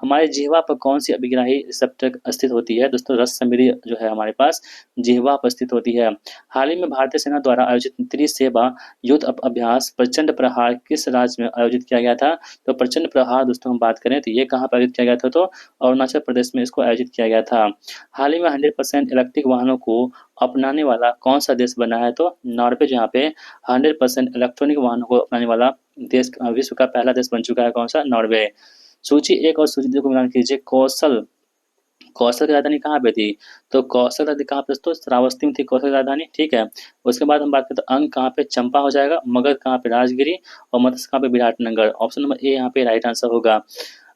हमारे जिह्वा पर कौन सी अभिग्राही रिसेप्टर स्थित होती है, दोस्तों रस संवेदी जो है हमारे पास जिह्वा पर स्थित होती है। हाल ही में भारतीय सेना द्वारा आयोजित त्रिसेवा युद्ध अभ्यास प्रचंड प्रहार किस राज्य में आयोजित किया गया था, तो प्रचंड प्रहार दोस्तों हम बात करें तो ये कहाँ पर आयोजित किया गया था, तो अरुणाचल प्रदेश में इसको आयोजित किया गया था। हाल ही में 100% इलेक्ट्रिक वाहनों को अपनाने वाला कौन सा देश बना है, तो नॉर्वे, जहाँ पे 100% इलेक्ट्रॉनिक वाहनों को अपनाने वाला देश विश्व का पहला देश बन चुका है, कौन सा, नॉर्वे। सूची 1 और सूची 2 को मिलान कीजिए। कौशल कौशल की राजधानी कहाँ पे थी, तो कौशल राजधानी कहाँ पे, दोस्तों श्रावस्ती में थी कौशल की राजधानी, ठीक है। उसके बाद हम बात करते हैं अंग कहाँ पे, चंपा हो जाएगा, मगध कहाँ पे, राजगिरी, और मत्स्य कहाँ पे, विराटनगर। ऑप्शन नंबर ए यहाँ पे राइट आंसर होगा।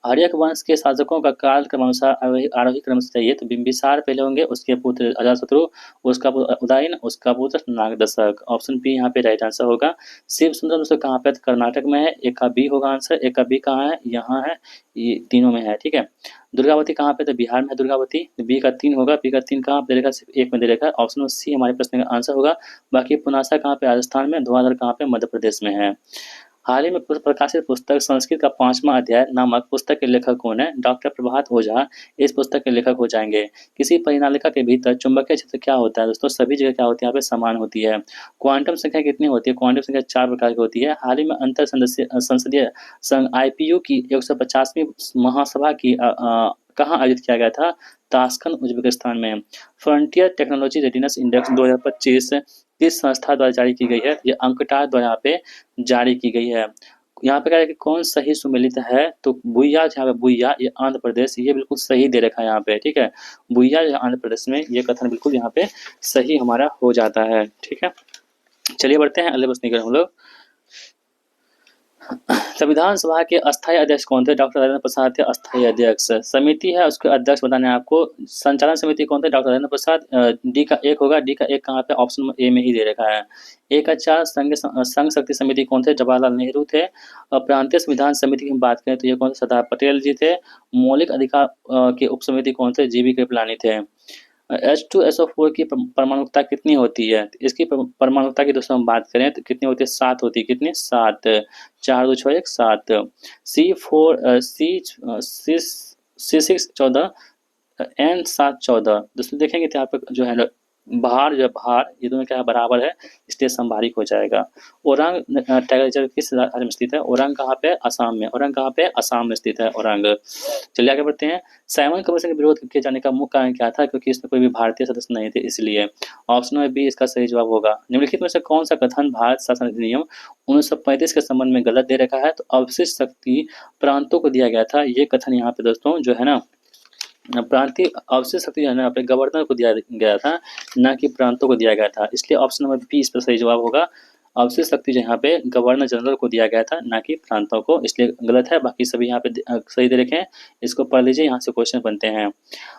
हर्यक वंश के शासकों का काल क्रमानुसार आरोही क्रम से चाहिए, तो बिंबिसार पहले होंगे, उसके पुत्र अजातशत्रु, उसका पुत्र उदयन, उसका पुत्र नागदशक। ऑप्शन बी यहाँ पे राइट आंसर होगा। शिव सुंदर दोस्तों कहाँ पे, कर्नाटक में है, एक का बी होगा आंसर, एक का बी कहाँ है, यहाँ है, ये तीनों में है, ठीक है। दुर्गावती कहाँ पे, तो बिहार में है दुर्गावती, बी का 3 होगा, बी का 3 कहाँ पे दे रखा है, सिर्फ एक में दे रखा है। ऑप्शन सी हमारे प्रश्न का आंसर होगा। बाकी पुनासा कहाँ पे, राजस्थान में, धुआंधार कहाँ पे, मध्य प्रदेश में है। हाल ही में प्रकाशित पुस्तक संस्कृत का 5वां अध्याय नामक पुस्तक के लेखक कौन है? डॉक्टर प्रभात ओझा इस पुस्तक के लेखक हो जाएंगे। किसी परिनालिका के भीतर चुंबकीय क्षेत्र क्या होता है दोस्तों? सभी जगह क्या होती है? यहाँ पे समान होती है। क्वांटम संख्या कितनी होती है? क्वांटम संख्या 4 प्रकार की होती है। हाल ही में अंतर संसदीय संघ IPU की 150वीं महासभा की कहाँ आयोजित किया गया था? ताशकंद उज्बेकिस्तान में। फ्रंटियर टेक्नोलॉजी रेडिनेस इंडेक्स 2025 किस संस्था द्वारा जारी की गई है? ये अंकटार द्वारा यहाँ पे जारी की गई है। यहाँ पे क्या है कि कौन सही सुमेलित है? तो बुइया, जहाँ पे बुइया ये आंध्र प्रदेश, ये बिल्कुल सही दे रखा है यहाँ पे, ठीक है। बुइया जो आंध्र प्रदेश में, ये कथन बिल्कुल यहाँ पे सही हमारा हो जाता है, ठीक है। चलिए बढ़ते हैं अगले प्रश्न की हम लोग। संविधान सभा के अस्थायी अध्यक्ष कौन थे? डॉक्टर राजेंद्र प्रसाद थे अस्थायी अध्यक्ष। समिति है उसके अध्यक्ष बताने आपको। संचालन समिति कौन थे? डॉक्टर राजेंद्र प्रसाद। डी का 1 होगा। डी का 1 कहाँ पे? ऑप्शन नंबर ए में ही दे रखा है। 1 का 4 संघ शक्ति समिति कौन थे? जवाहरलाल नेहरू थे। प्रांतीय संविधान समिति की बात करें तो ये कौन थे? सरदार पटेल जी थे। मौलिक अधिकार के उप समिति कौन थे? जीवी कृपलानी थे। H2SO4 की परमाणुकता कितनी होती है? इसकी परमाणुकता की दोस्तों हम बात करें तो कितनी होती है? 7 होती है। कितनी? 7। 4 2 6 1 7। C6 14 N7 14। दोस्तों देखेंगे तो यहाँ पे जो है भार, जो भार, ये दोनों क्या बराबर है, इसलिए संभारिक हो जाएगा। ओरंग टाइगर रिजर्व किस राज्य में स्थित है? ओरंग कहाँ पे? असम में। ओरंग कहाँ पे? असम में स्थित है ओरंग। चलिए आगे बढ़ते हैं। साइमन कमीशन के विरोध किए जाने का मुख्य कारण क्या था? क्योंकि इसमें कोई भी भारतीय सदस्य नहीं थे, इसलिए। ऑप्शन नंबर बी इसका सही जवाब होगा। निम्नलिखित में से कौन सा कथन भारत शासन अधिनियम 1935 के संबंध में गलत दे रखा है? तो अवशिष्ट शक्ति प्रांतों को दिया गया था। ये कथन यहाँ पे दोस्तों जो है ना, प्रांतीय अवशिष्ट शक्ति जो है ना, अपने गवर्नर को दिया गया था, ना कि प्रांतों को दिया गया था। इसलिए ऑप्शन नंबर बी इस पर सही जवाब होगा। अवशिष्ट शक्ति जो यहाँ पे गवर्नर जनरल को दिया गया था, ना कि प्रांतों को, इसलिए गलत है। बाकी सभी यहाँ पे सही दे रखे हैं। इसको पढ़ लीजिए, यहाँ से क्वेश्चन बनते हैं।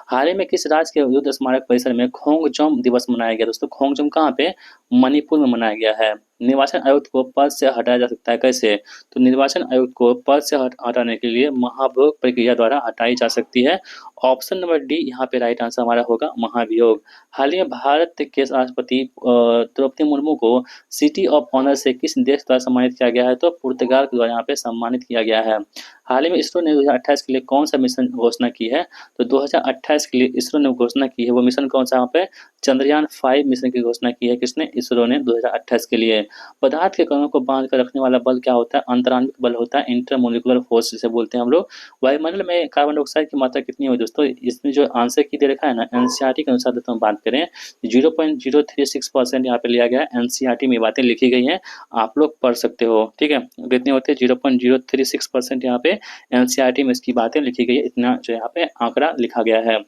हाल ही में किस राज्य के युद्ध स्मारक परिसर में खोंगजोम दिवस मनाया गया? दोस्तों खोंगजोम कहाँ पे? मणिपुर में मनाया गया है। निर्वाचन आयुक्त को पद से हटाया जा सकता है, कैसे? तो निर्वाचन आयुक्त को पद से हटाने के लिए महाभियोग प्रक्रिया द्वारा हटाई जा सकती है। ऑप्शन नंबर डी यहाँ पे राइट आंसर हमारा होगा, महाभियोग। हाल ही में भारत के राष्ट्रपति द्रौपदी मुर्मू को सिटी ऑफ ऑनर से किस देश द्वारा सम्मानित किया गया है? तो पुर्तगाल के द्वारा यहाँ पे सम्मानित किया गया है। हाल ही में इसरो ने 2028 के लिए कौन सा मिशन घोषणा की है? तो 2028 के लिए इसरो ने घोषणा की है, वो मिशन कौन सा? यहाँ पे चंद्रयान 5 मिशन की घोषणा की है। किसने? इसरो ने 2028 के लिए। पदार्थ के कणों को बांध कर रखने वाला बल क्या होता है? अंतराण्विक बल होता है, इंटरमोलिकुलर फोर्स जिसे बोलते हैं हम लोग। वायुमंडल में कार्बन डाइऑक्साइड की मात्रा कितनी है दोस्तों? इसमें जो आंसर की दे रखा है ना, एनसीईआरटी के अनुसार दोस्तों बात करें 0.036% यहाँ पे लिया गया है। एनसीईआरटी में बातें लिखी गई हैं, आप लोग पढ़ सकते हो, ठीक है। कितने होते हैं? 0.036% यहाँ पे एनसीईआरटी में इसकी बातें लिखी गई है। इतना जो यहाँ पे आंकड़ा लिखा गया है।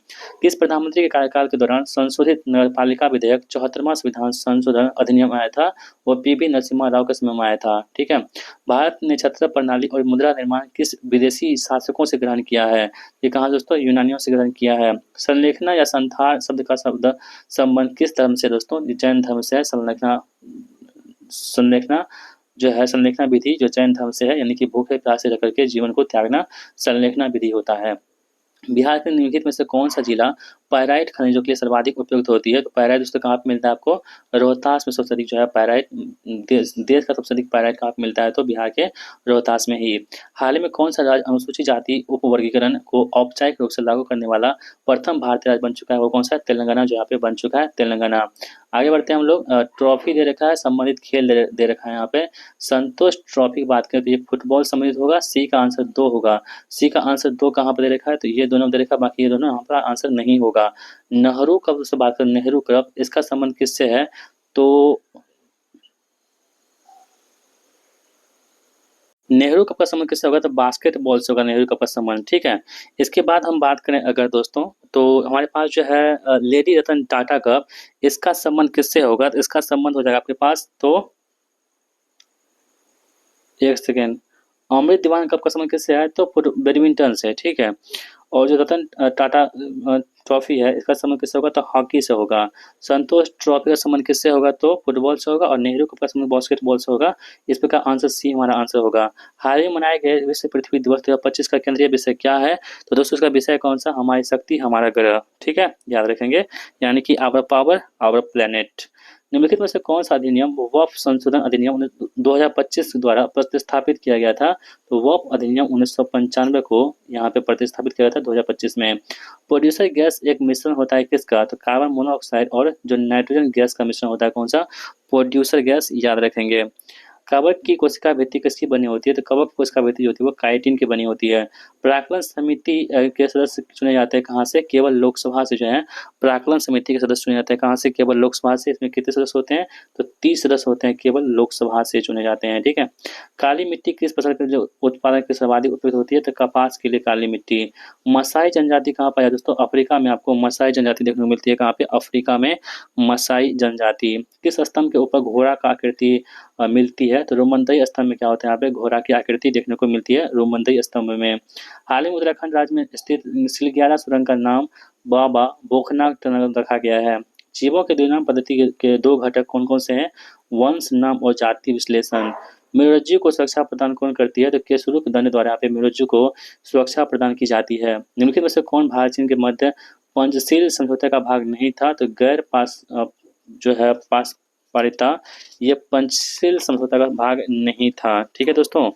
किस प्रधानमंत्री के कार्यकाल के दौरान संशोधित नगरपालिका विधेयक 74वां संविधान संशोधन अधिनियम आया था? वो पीवी नरसिम्हा राव के समय में आया था, ठीक है। भारत ने छत्र प्रणाली और मुद्रा निर्माण किस विदेशी शासकों से ग्रहण किया है? ये कहाँ दोस्तों? यूनानियों से ग्रहण किया है। संलेखना या संथार शब्द का संबंध किस धर्म से दोस्तों? जैन धर्म से है। संलेखना जो है, संलेखना विधि जो जैन धर्म से है, यानी कि भूखे प्यासे रह करके जीवन को त्यागना संलेखना विधि होता है। बिहार के निम्नलिखित में से कौन सा जिला पायराइट खनिजों के लिए सर्वाधिक उपयुक्त होती है? तो पायराइट दोस्तों कहाँ पे मिलता है आपको? रोहतास में सबसे अधिक जो है पायराइट, देश का सबसे अधिक पायराइट कहाँ पे मिलता है? तो बिहार के रोहतास में ही। हाल ही में कौन सा राज्य अनुसूचित जाति उपवर्गीकरण को औपचारिक रूप से लागू करने वाला प्रथम भारतीय राज्य बन चुका है? वो कौन सा है? तेलंगाना जो यहाँ पे बन चुका है, तेलंगाना। आगे बढ़ते हैं हम लोग। ट्रॉफी दे रखा है, संबंधित खेल दे रखा है यहाँ पे। संतोष ट्रॉफी की बात करें तो ये फुटबॉल संबंधित होगा। सी का आंसर 2 होगा। सी का आंसर 2 कहाँ पर दे रखा है? तो ये दोनों दे रखा है, बाकी ये दोनों यहाँ पर आंसर नहीं होगा। नेहरू कप से बात करें, नेहरू कप, इसका संबंध किससे है? तो नेहरू कप का संबंध किससे होगा? तो बास्केटबॉल से होगा नेहरू कप का संबंध, ठीक है। इसके बाद हम बात करें अगर दोस्तों, तो हमारे पास जो है लेडी रतन टाटा कप, इसका संबंध किससे होगा? तो इसका संबंध हो जाएगा आपके पास, तो एक सेकेंड, अमृत दीवान कप का संबंध किससे है? तो बैडमिंटन से, ठीक है। और जो रतन टाटा ट्रॉफी है, इसका संबंध किससे होगा? तो हॉकी से होगा। संतोष ट्रॉफी का संबंध किससे होगा? तो फुटबॉल से होगा। और नेहरू कप का संबंध बास्केटबॉल से होगा। इस प्रकार आंसर सी हमारा आंसर होगा। हाल ही में मनाए गए विश्व पृथ्वी दिवस 2025 का केंद्रीय विषय क्या है? तो दोस्तों इसका विषय कौन सा? हमारी शक्ति हमारा ग्रह, ठीक है, याद रखेंगे, यानी कि आवर पावर आवर प्लेनेट। निम्नलिखित में से कौन सा अधिनियम वक्फ संशोधन अधिनियम 2025 द्वारा प्रतिस्थापित किया गया था? तो वक्फ अधिनियम 1995 को यहाँ पे प्रतिस्थापित किया गया था 2025 में। प्रोड्यूसर गैस एक मिश्रण होता है किसका? तो कार्बन मोनोऑक्साइड और जो नाइट्रोजन गैस का मिश्रण होता है कौन सा? प्रोड्यूसर गैस, याद रखेंगे। कवक की कोशिका भित्ति किसकी बनी होती है? तो कवक कोशिका भित्ति जो होती है वो काइटिन की बनी होती है। प्राक्कलन समिति के सदस्य चुने जाते हैं कहाँ से? केवल लोकसभा से जो है प्राक्कलन समिति के सदस्य चुने जाते हैं कहाँ से? केवल लोकसभा से। इसमें कितने सदस्य होते हैं? तो 30 सदस्य होते हैं, केवल लोकसभा से चुने जाते हैं। ठीक है। काली मिट्टी किस फसल के जो उत्पादन की सर्वाधिक उपयुक्त होती है? तो कपास के लिए काली मिट्टी। मसाई जनजाति कहाँ पाया दोस्तों? अफ्रीका में आपको मसाई जनजाति देखने को मिलती है। कहाँ पे? अफ्रीका में मसाई जनजाति। किस स्तंभ के ऊपर घोड़ा का आकृति मिलती है? तो रोमनदई स्तंभ में क्या होता है? यहाँ पे घोड़ा की आकृति देखने को मिलती है रोमनदई स्तंभ में। हाल ही में उत्तराखंड राज्य में स्थित सिलग्यारा सुरंग का नाम बाबा भूखनाथ टनल रखा गया है। जीवों के द्विनाम पद्धति के दो घटक कौन कौन से हैं? वंश, नाम और जाति विश्लेषण। मेरुज्जु को सुरक्षा प्रदान कौन करती है? तो केसुलुक दंड द्वारा यहाँ पे मेरुज्जु को सुरक्षा प्रदान की जाती है। निम्नलिखित में से कौन भारत चीन के मध्य पंचशील समझौते का भाग नहीं था? तो गैर पास जो है पारिता ये पंचशील समझौता का भाग नहीं था। ठीक है दोस्तों।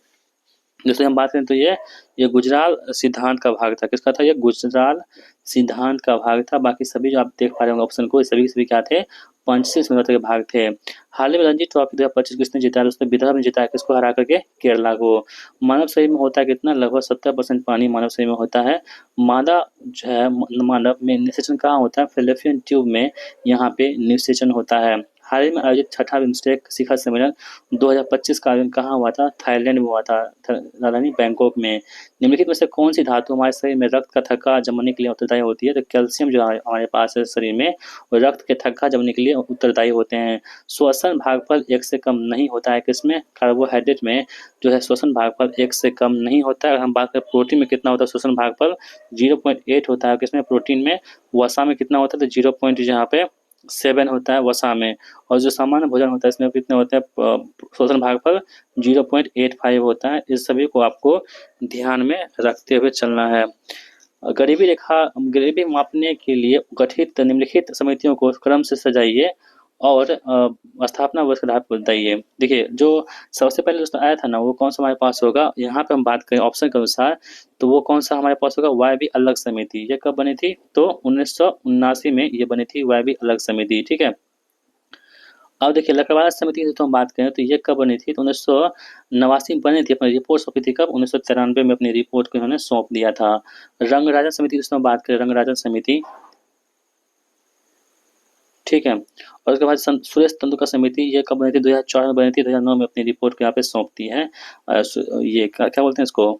दोस्तों हम बात करें तो ये गुजराल सिद्धांत का भाग था। किसका था? ये गुजराल सिद्धांत का भाग था। बाकी सभी जो आप देख पा रहे होंगे ऑप्शन को, सभी सभी क्या थे? पंचशील समझौते के भाग थे। हाल ही में रणजी ट्रॉफी 2025 किसने जीता है दोस्तों? विदर्भ ने जीता है। किसको हरा करके? केरला को। मानव शरीर में होता है कितना? लगभग 70% पानी मानव शरीर में होता है। मादा जो है मानव में निषेचन कहाँ होता है? फैलोपियन ट्यूब में यहाँ पे निषेचन होता है। हाल ही में आयोजित छठा बिम्स्टेक शिखर सम्मेलन 2025 का आयोजन कहाँ हुआ था? थाईलैंड में हुआ था, राजधानी बैंकॉक में। निम्नलिखित में से कौन सी धातु हमारे शरीर में रक्त का थक्का जमाने के लिए उत्तरदायी होती है? तो कैल्शियम जो हमारे पास है शरीर में, वो रक्त के थक्का जमाने के लिए उत्तरदायी होते हैं। श्वसन भागफल 1 से कम नहीं होता है। किसमें? कार्बोहाइड्रेट में जो है श्वसन भागफल 1 से कम नहीं होता है। अगर हम बात करें प्रोटीन में कितना होता है श्वसन भागफल? 0.8 होता है। किसमें? प्रोटीन में। वसा में कितना होता है? तो 0.7 होता है वसा में। और जो सामान्य भोजन होता है इसमें कितने होते हैं? श्वसन भागफल 0.85 होता है। इस सभी को आपको ध्यान में रखते हुए चलना है। गरीबी मापने के लिए गठित निम्नलिखित समितियों को क्रम से सजाइए और स्थापना वर्ष के आधार पर बताइए। देखिए जो सबसे पहले दोस्तों आया था ना, वो कौन सा हमारे पास होगा? यहाँ पे हम बात करें ऑप्शन के अनुसार तो वो कौन सा हमारे पास होगा? वायबी अलग समिति। ये कब बनी थी? तो 1979 में ये बनी थी वायबी अलग समिति। ठीक है। अब देखिए लकड़वाला समिति की तो हम बात करें तो ये कब बनी थी? तो 1989 में बनी थी। अपनी रिपोर्ट सौंपी थी कब? 1993 में अपनी रिपोर्ट को इन्होंने सौंप दिया था। रंगराजन समिति की बात करें, रंगराजन समिति, ठीक है। और उसके बाद सुरेश तेंदुलकर समिति ये कब बनी थी? 2004 में बनी थी। 2009 में अपनी रिपोर्ट को यहाँ पे सौंपती है। ये क्या बोलते हैं इसको?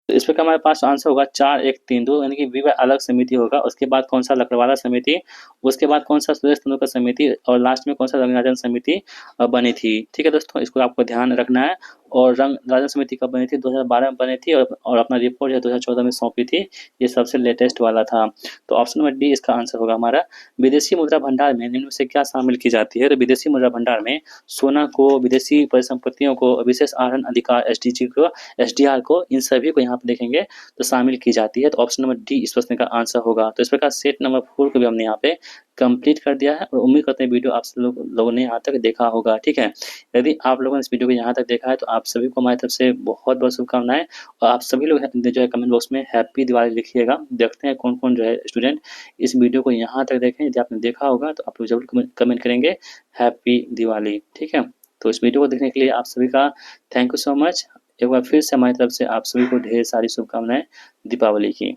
तो इस प्रकार हमारे पास आंसर होगा 4, 1, 3, 2 यानी कि बी बाय अलग समिति होगा। उसके बाद कौन सा? लकड़वाला समिति। उसके बाद कौन सा? सुरेश तेंदुलकर समिति। और लास्ट में कौन सा? रंगराजन समिति बनी थी। ठीक है दोस्तों, इसको आपको ध्यान रखना है। और रंगराजन समिति कब बनी थी? 2012 में बनी थी और अपना रिपोर्ट जो 2014 में सौंपी थी। ये सबसे लेटेस्ट वाला था। तो ऑप्शन नंबर डी इसका आंसर होगा हमारा। विदेशी मुद्रा भंडार में निम्न में से क्या शामिल की जाती है? तो विदेशी मुद्रा भंडार में सोना को, विदेशी परिसंपत्तियों को, विशेष आहरण अधिकार एसडीजी को, एसडीआर को, इन सभी को यहाँ पे देखेंगे तो शामिल की जाती है। तो ऑप्शन नंबर डी इस प्रश्न का आंसर होगा। तो इस प्रकार सेट नंबर 4 को भी हमने यहाँ पे कंप्लीट कर दिया है और उम्मीद करते हैं वीडियो आप लोगों ने यहाँ तक देखा होगा। ठीक है। यदि आप लोगों ने इस वीडियो को यहाँ तक देखा है तो आप सभी को हमारी तरफ से बहुत बहुत शुभकामनाएं। और आप सभी लोग जो है कमेंट बॉक्स में हैप्पी दिवाली लिखिएगा। देखते हैं कौन कौन जो है स्टूडेंट इस वीडियो को यहाँ तक देखें। यदि आपने देखा होगा तो आप लोग जरूर कमेंट करेंगे हैप्पी दिवाली। ठीक है। तो इस वीडियो को देखने के लिए आप सभी का थैंक यू सो मच। एक बार फिर से हमारी तरफ से आप सभी को ढेर सारी शुभकामनाएं दीपावली की।